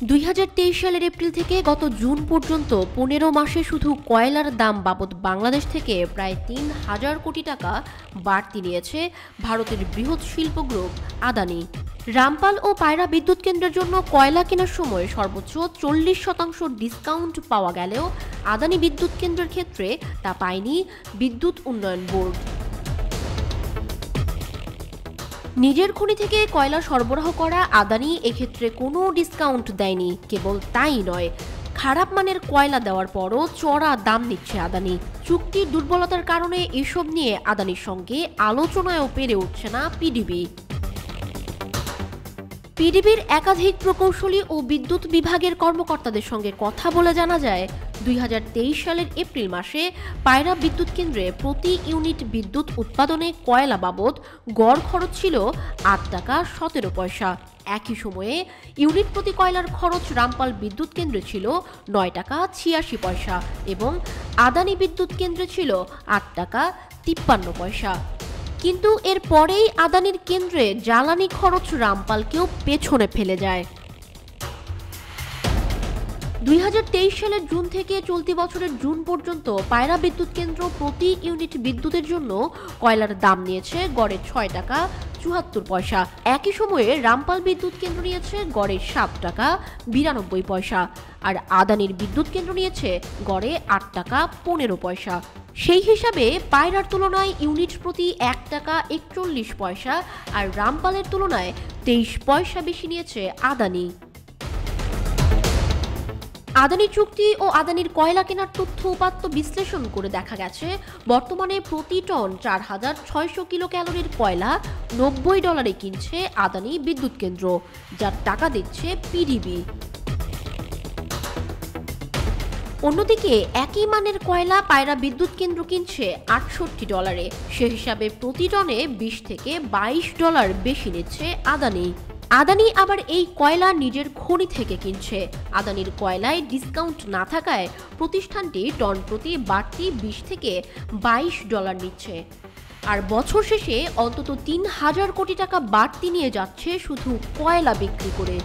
2023 সালের এপ্রিল থেকে গত জুন পর্যন্ত 15 মাসে শুধু কয়লার দাম বাবদ বাংলাদেশ থেকে প্রায় 3,000 কোটি টাকা বাড়তি নিয়েছে ভারতের বৃহৎ শিল্প গ্রুপ আদানি। রামপাল ও পায়রা বিদ্যুৎ কেন্দ্রের জন্য কয়লা কেনার সময় সর্বোচ্চ 40% ডিসকাউন্ট পাওয়া গেলেও আদানি বিদ্যুৎ কেন্দ্রের ক্ষেত্রে তা পায়নি বিদ্যুৎ উন্নয়ন বোর্ড। নিজের খনি থেকে কয়লা সরবরাহ করা আদানি এক্ষেত্রে কোনো ডিসকাউন্ট দেয়নি। কেবল তাই নয়, খারাপ মানের কয়লা দেওয়ার পরও চড়া দাম নিচ্ছে আদানি। চুক্তির দুর্বলতার কারণে এসব নিয়ে আদানির সঙ্গে আলোচনায়ও পেরে উঠছে না পিডিবি। পিডিবির একাধিক প্রকৌশলী ও বিদ্যুৎ বিভাগের কর্মকর্তাদের সঙ্গে কথা বলে জানা যায়, 2023 সালের এপ্রিল মাসে পায়রা বিদ্যুৎ কেন্দ্রে প্রতি ইউনিট বিদ্যুৎ উৎপাদনে কয়লা বাবদ গড় খরচ ছিল 8 টাকা 17 পয়সা। একই সময়ে ইউনিট প্রতি কয়লার খরচ রামপাল বিদ্যুৎ কেন্দ্রে ছিল 9 টাকা 86 পয়সা এবং আদানি বিদ্যুৎ কেন্দ্রে ছিল 8 টাকা 53 পয়সা। কিন্তু এর পরেই আদানির কেন্দ্রে জ্বালানি খরচ রামপালকেও পেছনে ফেলে যায়। 2023 সালের জুন থেকে চলতি বছরের জুন পর্যন্ত পায়রা বিদ্যুৎ কেন্দ্র প্রতি ইউনিট বিদ্যুতের জন্য কয়লার দাম নিয়েছে গড়ে 6 টাকা 74 পয়সা। একই সময়ে রামপাল বিদ্যুৎ কেন্দ্র নিয়েছে গড়ে 7 টাকা 92 পয়সা আর আদানির বিদ্যুৎ কেন্দ্র নিয়েছে গড়ে 8 টাকা 15 পয়সা। সেই হিসাবে পায়রার তুলনায় ইউনিট প্রতি 1 টাকা 41 পয়সা আর রামপালের তুলনায় 23 পয়সা বেশি নিয়েছে আদানি। আদানি চুক্তি ও আদানির কয়লা কেনার তথ্য উপাত্ত বিশ্লেষণ করে দেখা গেছে, বর্তমানে প্রতি টন 4,600 কিলো ক্যালোরির কয়লা $90 কিনছে আদানি বিদ্যুৎ কেন্দ্র, যার টাকা দিচ্ছে পিডিবি। অন্যদিকে একই মানের কয়লা পায়রা বিদ্যুৎ কেন্দ্র কিনছে $68। সে হিসাবে প্রতি টনে $20 থেকে $22 বেশি নিচ্ছে আদানি। আদানি আবার এই কয়লা নিজের খনি থেকে কিনছে। আদানির কয়লায় ডিসকাউন্ট না থাকায় প্রতিষ্ঠানটি টন প্রতি বাড়তি $20 থেকে $22 নিচ্ছে। আর বছর শেষে অন্তত 3,000 কোটি টাকা বাড়তি নিয়ে যাচ্ছে শুধু কয়লা বিক্রি করে।